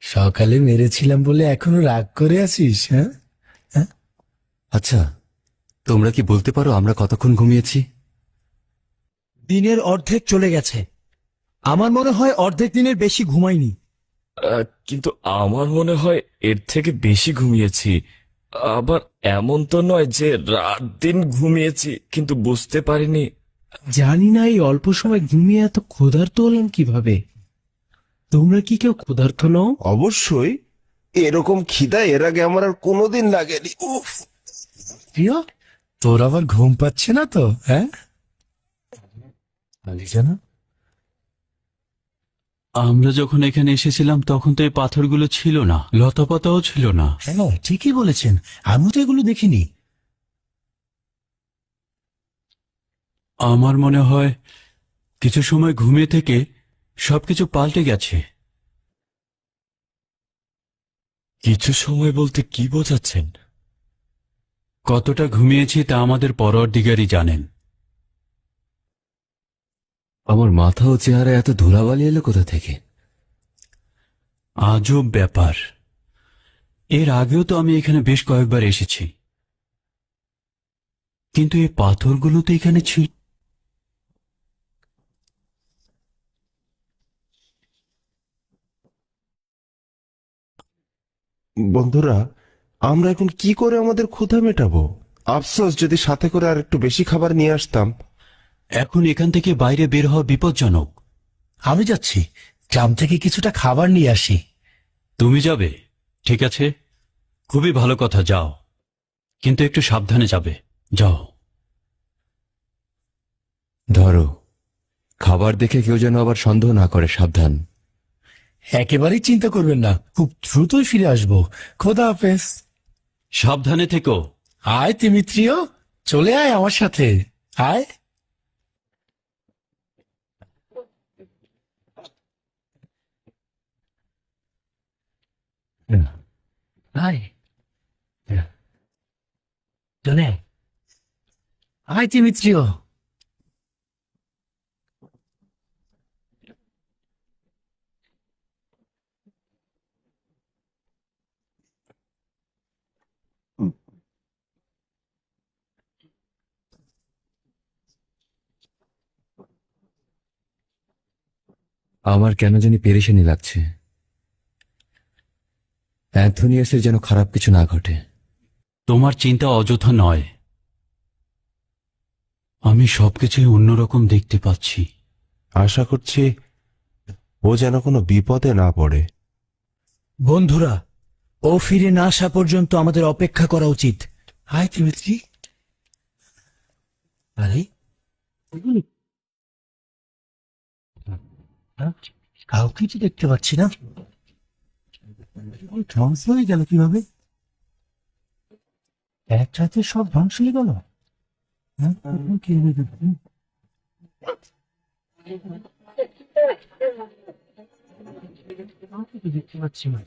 সকালে মেরেছিলাম বলে এখনো রাগ করে আছিস? হ্যাঁ, হ্যাঁ? আচ্ছা, তোমরা কি বলতে পারো আমরা কতক্ষণ ঘুমিয়েছি? দিনের অর্ধেক চলে গেছে। আমার মনে হয় অর্ধেক দিনের বেশি ঘুমাইনি। কিন্তু আমার মনে হয় এর থেকে বেশি ঘুমিয়েছি। আবার এমন তো নয় যে রাত দিন ঘুমিয়েছি কিন্তু বুঝতে পারিনি। জানি না এই অল্প সময় ঘুমিয়ে এত ক্ষুধার্ত হলাম কিভাবে। তোমরা কি কেউ ক্ষুধার্ত নও? অবশ্যই। এরকম খিদা এর আগে আমার আর কোনোদিন লাগেনি। উফ। প্রিয়, তোর আবার ঘুম পাচ্ছে না তো? হ্যাঁ, জানা। আমরা যখন এখানে এসেছিলাম তখন তো এই পাথরগুলো ছিল না, লতাপাতাও ছিল না। হ্যাঁ, ঠিকই বলেছেন। আমি তো এগুলো দেখিনি। আমার মনে হয় কিছু সময় ঘুমিয়ে থেকে সবকিছু পাল্টে গেছে। কিছু সময় বলতে কি বোঝাচ্ছেন? কতটা ঘুমিয়েছি তা আমাদের পরওয়ারদিগারই জানেন। আমার মাথা ও চেহারা এত ধুলাবালি এলো কোথা থেকে? আজব ব্যাপার। এর আগেও তো আমি এখানে বেশ কয়েকবার এসেছি, কিন্তু এই পাথরগুলো তো এখানে ছিল। বন্ধুরা, আমরা এখন কি করে আমাদের ক্ষুধা মেটাবো? আফসোস, যদি সাথে করে আর একটু বেশি খাবার নিয়ে আসতাম। এখন এখান থেকে বাইরে বের হওয়া বিপজ্জনক। আমি যাচ্ছি, গ্রাম থেকে কিছুটা খাবার নিয়ে আসি। তুমি যাবে? ঠিক আছে, খুবই ভালো কথা, যাও, কিন্তু একটু সাবধানে যাবে। যাও। ধরো, খাবার দেখে কেউ যেন আবার সন্দেহ না করে, সাবধান। একেবারেই চিন্তা করবেন না, খুব দ্রুতই ফিরে আসবো। খোদা হাফেজ। সাবধানে থেকো। আয় তিমিত্রিয়, চলে আয় আমার সাথে। আয়। আয়, চলে আয়। আয় তিমিত্রিয়। আমার কেন জানি পেরেশানি লাগছে। অ্যান্থোনিয়াসের যেন খারাপ কিছু না ঘটে। তোমার চিন্তা অযথা নয়, আমি সবকিছুই অন্যরকম দেখতে পাচ্ছি। আশা করছি ও যেন কোনো বিপদে না পড়ে। বন্ধুরা, ও ফিরে না আসা পর্যন্ত আমাদের অপেক্ষা করা উচিত। আয় তিমিত্রি। আরে, হ্যাঁ, কাউকে তো দেখতে পাচ্ছি না। ধ্বংস হয়ে গেল কিভাবে? এক রাতে সব ধ্বংস হয়ে গেল। হ্যাঁ, কি হলো দেখছি? কাউকে তো দেখতে পাচ্ছি না।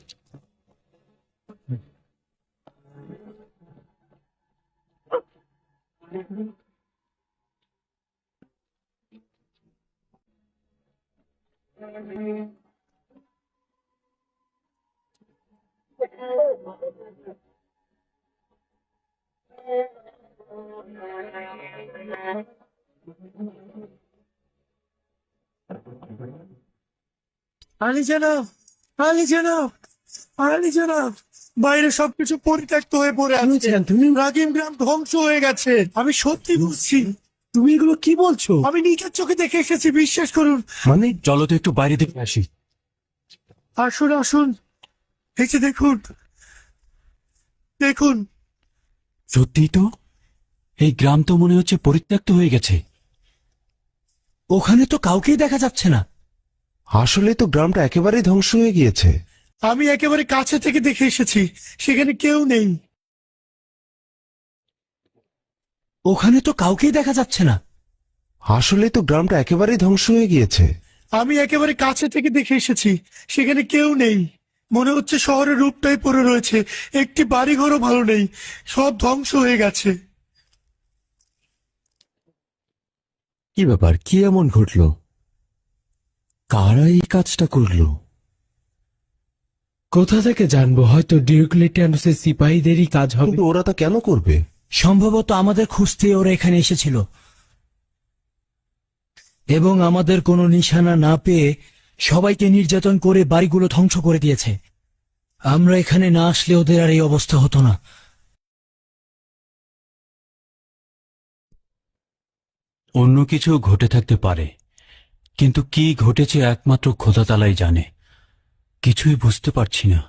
আলী জনাব, আলী জনাব, আলী জনাব, বাইরে সবকিছু পরিত্যক্ত হয়ে পড়ে আছে। তুমি রাগিম গ্রাম ধ্বংস হয়ে গেছে। আমি সত্যি বলছি, তুমি এগুলো কি বলছো? আমি নিজের চোখে দেখে এসেছি, বিশ্বাস করুন। মানে চলো তো একটু বাইরে থেকে আসি। আসুন আসুন, এই যে দেখুন, দেখুন। সত্যিই তো, এই গ্রাম তো মনে হচ্ছে পরিত্যক্ত হয়ে গেছে। ওখানে তো কাউকেই দেখা যাচ্ছে না। আসলে তো গ্রামটা একেবারেই ধ্বংস হয়ে গিয়েছে। আমি একেবারে কাছে থেকে দেখে এসেছি, সেখানে কেউ নেই। ওখানে তো কাউকেই দেখা যাচ্ছে না। আসলে তো গ্রামটা একেবারেই ধ্বংস হয়ে গিয়েছে। আমি একেবারে কাছে থেকে দেখে এসেছি, সেখানে কেউ নেই। মনে হচ্ছে শহরের রূপটাই পড়ে রয়েছে, একটি বাড়িঘরও ভালো নেই, সব ধ্বংস হয়ে গেছে। কি ব্যাপার, কি এমন ঘটলো? কারা এই কাজটা করলো? কোথা থেকে জানবো? হয়তো ডিওক্লেটিয়ানুসের সিপাহীদেরই কাজ হবে। কিন্তু ওরা তা কেন করবে? সম্ভবত আমাদের খুঁজতে ওরা এখানে এসেছিল এবং আমাদের কোনো নিশানা না পেয়ে সবাইকে নির্যাতন করে বাড়িগুলো ধ্বংস করে দিয়েছে। আমরা এখানে না আসলে ওদের আর এই অবস্থা হতো না। অন্য কিছু ঘটে থাকতে পারে, কিন্তু কি ঘটেছে একমাত্র খোদা তালাই জানে। কিছুই বুঝতে পারছি না।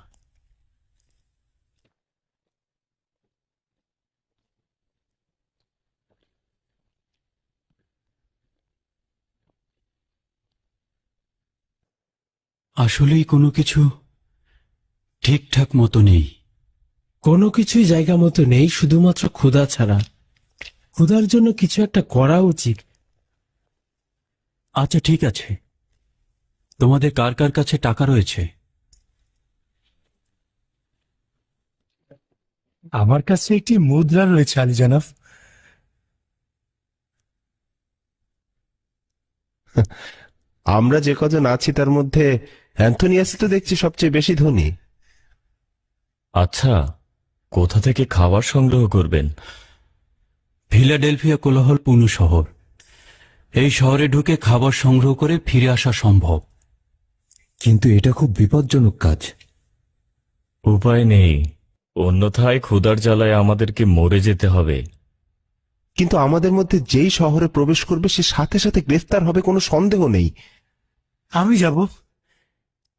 আসলেই কোনো কিছু ঠিকঠাক মতো নেই। কোনো কিছুই জায়গা মতো নেই, শুধুমাত্র ক্ষুধা ছাড়া। ক্ষুধার জন্য কিছু একটা করা উচিত। আচ্ছা ঠিক আছে, তোমাদের কার কার কাছে টাকা রয়েছে? আমার কাছে একটি মুদ্রা রয়েছে আলী জানাব। আমরা যে কজন আছি তার মধ্যে অ্যান্থোনিয়াসই তো দেখছি সবচেয়ে বেশি ধনী। আচ্ছা, কোথা থেকে খাবার সংগ্রহ করবেন? ফিলাডেলফিয়া কোলাহলপূর্ণ শহর। এই শহরে ঢুকে খাবার সংগ্রহ করে ফিরে আসা সম্ভব। কিন্তু এটা খুব বিপজ্জনক কাজ। উপায় নেই, অন্যথায় ক্ষুধার জ্বালায় আমাদেরকে মরে যেতে হবে। কিন্তু আমাদের মধ্যে যেই শহরে প্রবেশ করবে সে সাথে সাথে গ্রেফতার হবে, কোনো সন্দেহ নেই। আমি যাব,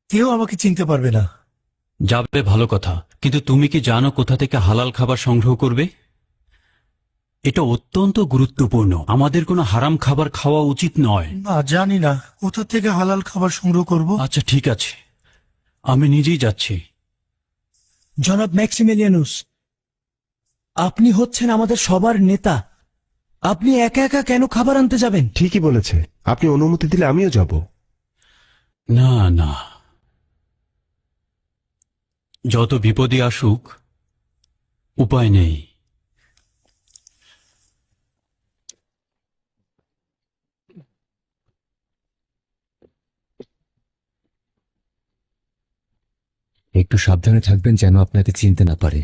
কেউ আমাকে চিনতে পারবে না। যাবে ভালো কথা, কিন্তু তুমি কি জানো কোথা থেকে হালাল খাবার সংগ্রহ করবে? এটা অত্যন্ত গুরুত্বপূর্ণ। আমাদের কোনো হারাম খাবার খাওয়া উচিত নয়। না, জানি না কোথা থেকে হালাল খাবার সংগ্রহ করব। আচ্ছা ঠিক আছে, আমি নিজেই যাচ্ছি। জনাব ম্যাক্সিমিলিয়ানুস, আপনি হচ্ছেন আমাদের সবার নেতা। আপনি একা একা কেন খাবার আনতে যাবেন? ঠিকই বলেছে, আপনি অনুমতি দিলে আমিও যাব। না না, যত বিপদই আসুক উপায় নেই। একটু সাবধানে থাকবেন যেন আপনাকে চিনতে না পারে।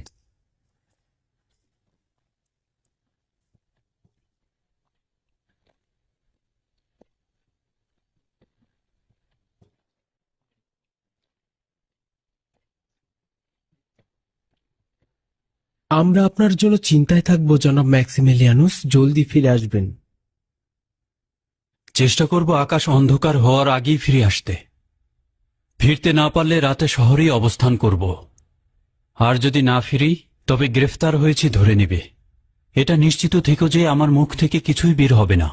আমরা আপনার জন্য চিন্তায় থাকবো জনাব ম্যাক্সিমিলিয়ানুস, জলদি ফিরে আসবেন। চেষ্টা করব আকাশ অন্ধকার হওয়ার আগেই ফিরে আসতে। ফিরতে না পারলে রাতে শহরেই অবস্থান করব। আর যদি না ফিরি তবে গ্রেফতার হয়েছি ধরে নেবে। এটা নিশ্চিত থেকো যে আমার মুখ থেকে কিছুই বের হবে না।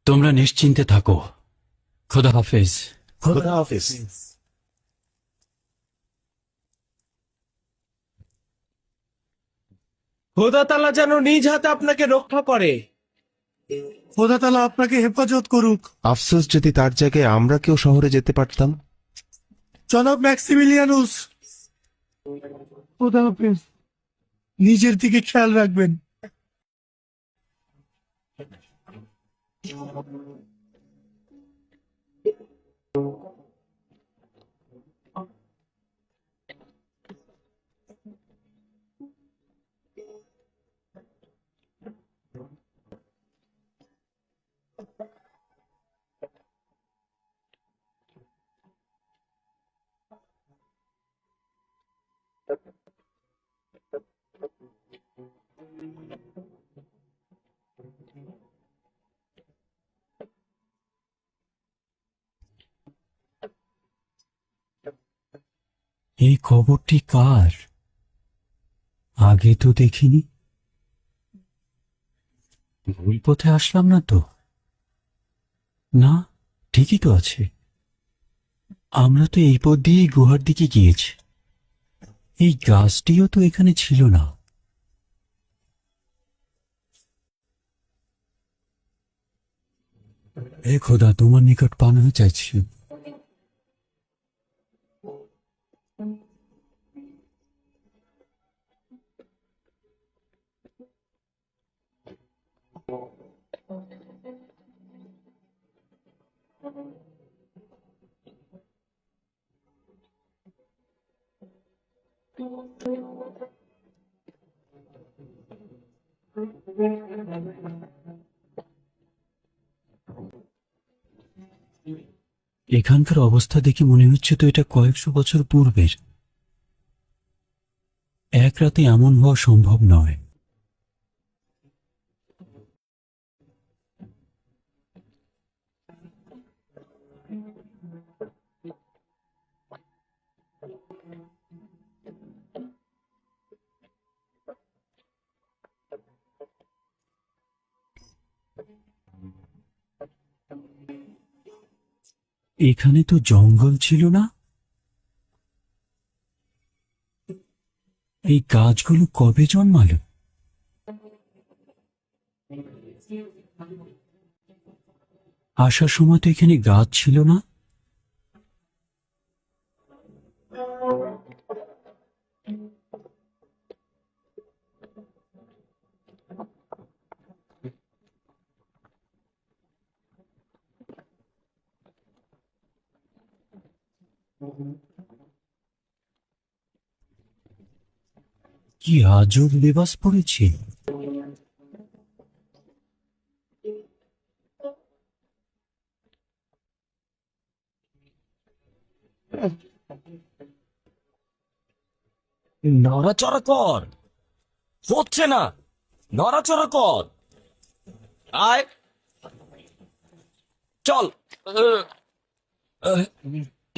তোমরা নিশ্চিন্তে থাকো। খোদা হাফেজ। খোদা হাফেজ। খোদা তাআলা যেন নিজ হাতে আপনাকে রক্ষা করে। খোদা তাআলা আপনাকে হেফাজত করুক। আফসোস যদি তার জায়গায় আমরা কেউ শহরে যেতে পারতাম। জনাব ম্যাক্সিমিলিয়ানুস, খোদা হাফেজ। নিজের দিকে খেয়াল রাখবেন। এই খবরটি কার? আগে তো দেখিনি। ভুল পথে আসলাম না তো? না, ঠিকই তো আছে। আমরা তো এই পথ দিয়েই গুহার দিকে গিয়েছি। এই গাছটিও তো এখানে ছিল না। এ খোদা, তোমার নিকট পানা চাইছি। এখানকার অবস্থা দেখে মনে হচ্ছে তো এটা কয়েকশো বছর পূর্বের। এক রাতে এমন হওয়া সম্ভব নয়। এখানে তো জঙ্গল ছিল না। এই গাছগুলো কবে জন্মালো? আসার সময় তো এখানে গাছ ছিল না। কি আজব লেবাস পড়েছে। নড়াচড়া কর, হচ্ছে না, নড়াচড়া কর, আয়, চল,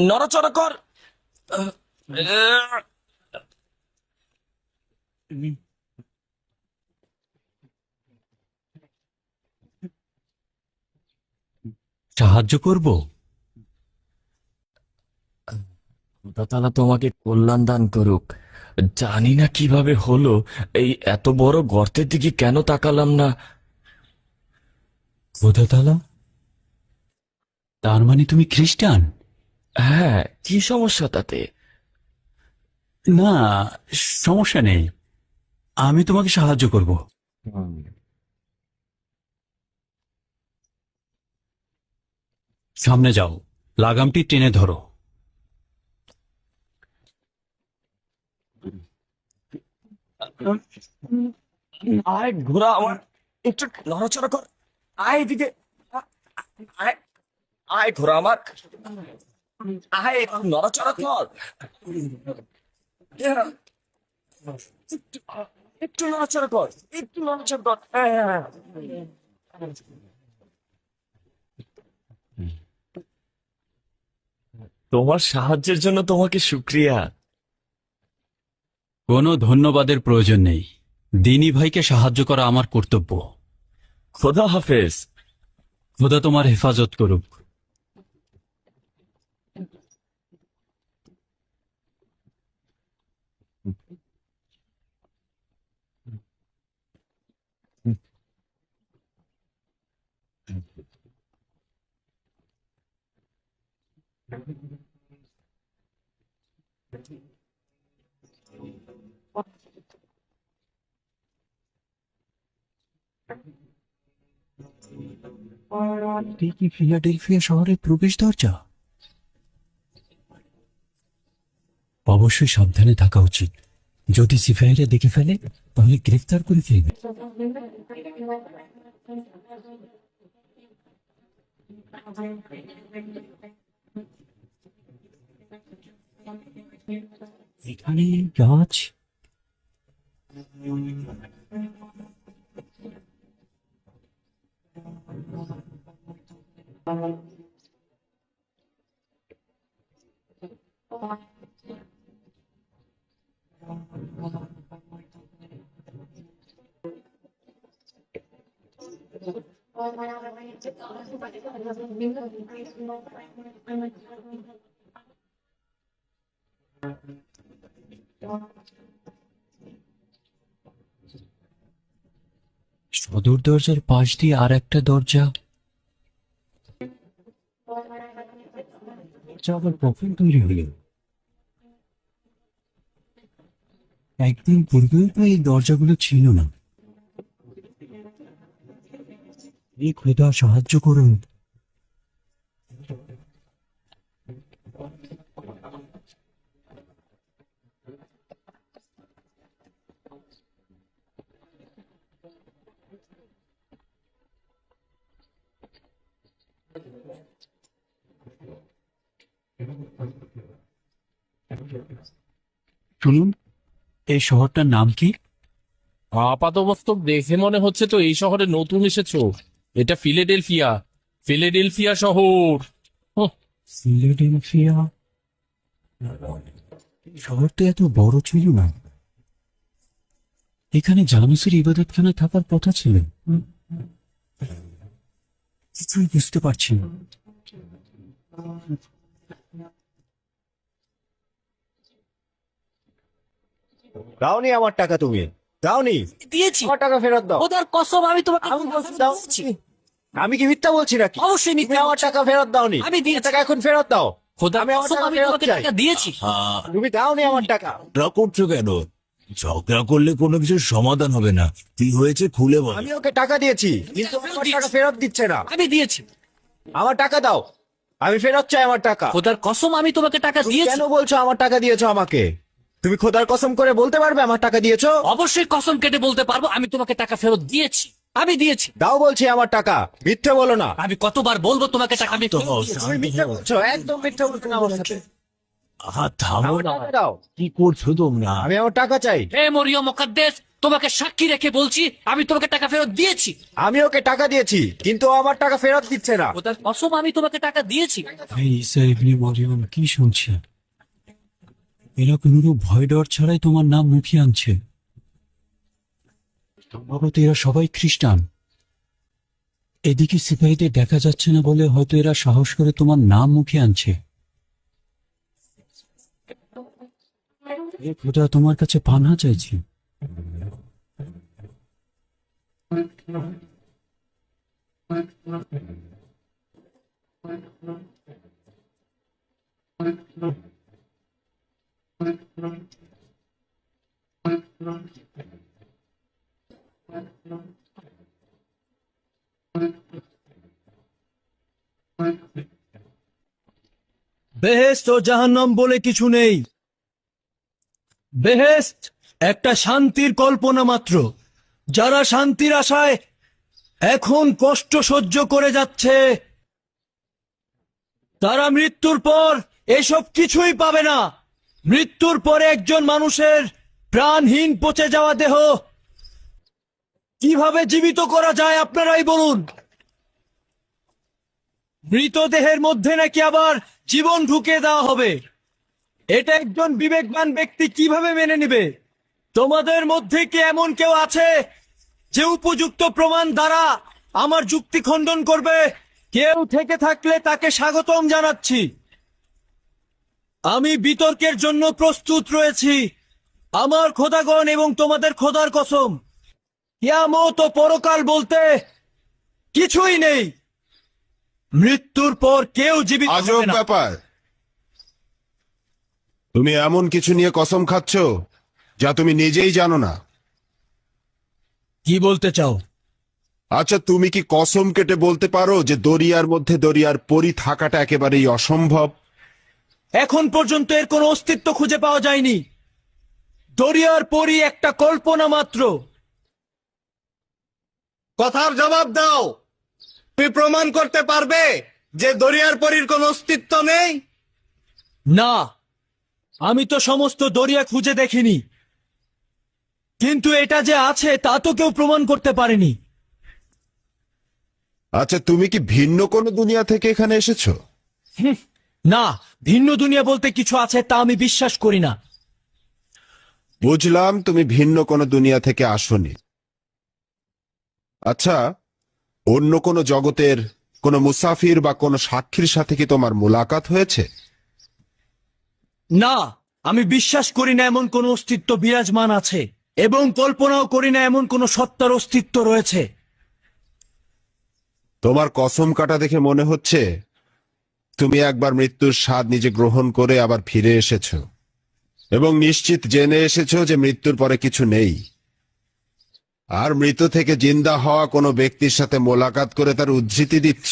নড়াচড়া কর। সাহায্য করব? খোদা তোমাকে কল্যাণ দান করুক। জানি না কিভাবে হলো, এই এত বড় গর্তের দিকে কেন তাকালাম না। খোদা তাআলা, তার মানে তুমি খ্রিস্টান? হ্যাঁ, কি সমস্যা তাতে? না, সমস্যা নেই, আমি তোমাকে সাহায্য করব। সামনে যাও, লাগামটি টেনে ধরো। আয় ঘোড়া আমার, একটু নড়াচড়া কর, আয় এদিকে, আয়, আয় ঘোড়া আমার, আয় একটু নড়াচড়া কর, একটু নড়াচড়া কর, একটু নড়াচড়া কর। হ্যাঁ। তোমার সাহায্যের জন্য তোমাকে শুক্রিয়া। কোনো ধন্যবাদের প্রয়োজন নেই, দিনী ভাইকে সাহায্য করা আমার কর্তব্য। খোদা হাফেজ। খোদা তোমার হেফাজত করুক। এটাই কি ফিলাডেলফিয়া শহরের প্রবেশ দরজা? অবশ্যই সাবধানে থাকা উচিত, যদি সিপাহীরা দেখে ফেলে তাহলে গ্রেফতার করে ফেলবে। এখানে গাছ, সদর দরজার পাশ দিয়ে আর একটা দরজা। আবার কখন তৈরি হলো? একদিন পূর্বেও তো এই দরজাগুলো ছিল না। এই খোদা সাহায্য করুন। শুনুন, এই শহরটার নাম কি? আপাতবাস্তব দেখে মনে হচ্ছে তো এই শহরে নতুন এসেছো। এটা ফিলাডেলফিয়া, ফিলাডেলফিয়া শহর। ফিলাডেলফিয়া শহরটা এত বড় ছিল না। এখানে জানুসের ইবাদতখানা থাকার কথা ছিল। কিছুই বুঝতে পারছি না। দাওনি আমার টাকা, তুমি দাওনি দিয়েছি। আমার টাকা ফেরত দাও। খোদার কসম আমি তোমাকে আমি বলছি দাও। আমি কি মিথ্যা বলছি নাকি? অবশ্যই তুমি মিথ্যা আমার টাকা ফেরত দাওনি। আমি দিয়েছি। টাকা এখন ফেরত দাও। খোদার আমি আমার কসম টাকা আমি ফেরত তোমাকে চাই। টাকা দিয়েছি। তুমি দাওনি আমার টাকা। ঝগড়া করছো কেন? ঝগড়া করলে কোনো কিছুর সমাধান হবে না। কি হয়েছে খুলে বল। আমি ওকে টাকা দিয়েছি, কিন্তু ও আমার টাকা ফেরত দিচ্ছে না। আমি দিয়েছি। আমার টাকা দাও, আমি ফেরত চাই আমার টাকা। খোদার কসম আমি তোমাকে টাকা তুমি দিয়েছি। কেন বলছো আমার টাকা দিয়েছো আমাকে? তুমি খোদার কসম করে বলতে পারবে আমার টাকা দিয়েছো? অবশ্যই কসম কেটে বলতে পারবো আমি তোমাকে টাকা ফেরত দিয়েছি। আমি দিয়েছি। দাও বলছি আমার টাকা, মিথ্যে বলো না। আমি কতবার বলবো তোমাকে টাকা আমি ফেরত দিয়েছি। তুমি মিথ্যে বলছো, একদম মিথ্যে বলছো না আমার সাথে। থামো আমার না। টাকা দাও, কি করছো তোমরা? আমি আমার টাকা চাই। হে মরিয়ম মুকাদ্দেস, তোমাকে সাক্ষী রেখে বলছি আমি তোমাকে টাকা ফেরত দিয়েছি। আমি ওকে টাকা দিয়েছি, কিন্তু ও আমার টাকা ফেরত দিচ্ছে না। খোদার কসম আমি তোমাকে টাকা দিয়েছি। এই ঈসা ইবনে মরিয়ম, কি শুনছে? এরা কোনরূপ ভয় ডর ছাড়াই তোমার নাম মুখে আনছে। সম্ভবত এরা সবাই খ্রিস্টান। এদিকে সিপাহীদের দেখা যাচ্ছে না বলে হয়তো এরা সাহস করে তোমার নাম মুখে আনছে। এ খোদা, তোমার কাছে পানাহ চাইছি। বেহেশত ও জাহান্নাম বলে কিছু নেই। বেহেশত একটা শান্তির কল্পনা মাত্র। যারা শান্তির আশায় এখন কষ্ট সহ্য করে যাচ্ছে, তারা মৃত্যুর পর এসব কিছুই পাবে না। মৃত্যুর পরে একজন মানুষের প্রাণহীন পচে যাওয়া দেহ কিভাবে জীবিত করা যায় আপনারাই বলুন। মৃতদেহের মধ্যে নাকি আবার জীবন ঢুকিয়ে দেওয়া হবে। এটা একজন বিবেকবান ব্যক্তি কিভাবে মেনে নেবে? তোমাদের মধ্যে কি এমন কেউ আছে যে উপযুক্ত প্রমাণ দ্বারা আমার যুক্তি খণ্ডন করবে? কেউ থেকে থাকলে তাকে স্বাগতম জানাচ্ছি। আমি বিতর্কের জন্য প্রস্তুত রয়েছি। আমার খোদাগণ এবং তোমাদের খোদার কসম, কিয়ামত ও পরকাল বলতে কিছুই নেই। মৃত্যুর পর কেউ জীবিত আজব হবে না। ব্যাপার। তুমি এমন কিছু নিয়ে কসম খাচ্ছ যা তুমি নিজেই জানো না। কি বলতে চাও? আচ্ছা, তুমি কি কসম কেটে বলতে পারো যে দরিয়ার মধ্যে দরিয়ার পরি থাকাটা একেবারেই অসম্ভব? এখন পর্যন্ত এর কোনো অস্তিত্ব খুঁজে পাওয়া যায়নি। দরিয়ার পরি একটা কল্পনা মাত্র। কথার জবাব দাও। তুমি প্রমাণ করতে পারবে যে দরিয়ার পরীর কোনো অস্তিত্ব নেই? না, আমি তো সমস্ত দরিয়া খুঁজে দেখিনি, কিন্তু এটা যে আছে তা তো কেউ প্রমাণ করতে পারেনি। আচ্ছা, তুমি কি ভিন্ন কোনো দুনিয়া থেকে এখানে এসেছো? না, ভিন্ন দুনিয়া বলতে কিছু আছে তা আমি বিশ্বাস করি না। বুঝলাম, তুমি ভিন্ন কোনো দুনিয়া থেকে আসোনি। আচ্ছা, অন্য কোনো জগতের কোনো মুসাফির বা কোনো সাক্ষীর সাথে কি তোমার মোলাকাত হয়েছে? না, আমি বিশ্বাস করি না এমন কোনো অস্তিত্ব বিরাজমান আছে, এবং কল্পনাও করি না এমন কোনো সত্তার অস্তিত্ব রয়েছে। তোমার কসম কাটা দেখে মনে হচ্ছে তুমি একবার মৃত্যুর স্বাদ নিজে গ্রহণ করে আবার ফিরে এসেছো, এবং নিশ্চিত জেনে এসেছো যে মৃত্যুর পরে কিছু নেই। আর মৃত থেকে জিন্দা হওয়া কোনো ব্যক্তির সাথে মোলাকাত করে তার উদ্ধৃতি দিচ্ছ।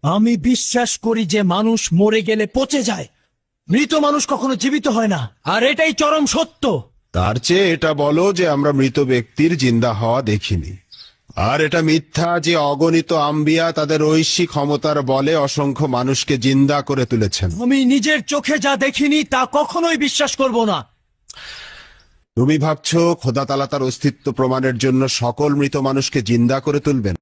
আমি বিশ্বাস করি যে মানুষ মরে গেলে পচে যায়, মৃত মানুষ কখনো জীবিত হয় না, আর এটাই চরম সত্য। তার চেয়ে এটা বলো যে আমরা মৃত ব্যক্তির জিন্দা হওয়া দেখিনি। আর এটা মিথ্যা যে অগণিত আম্বিয়া তাদের ঐশী ক্ষমতার বলে অসংখ্য মানুষকে জিন্দা করে তুলেছেন। আমি নিজের চোখে যা দেখিনি তা কখনোই বিশ্বাস করব না। তুমি ভাবছো খোদা তাআলা তার অস্তিত্ব প্রমাণের জন্য সকল মৃত মানুষকে জিন্দা করে তুলবেন?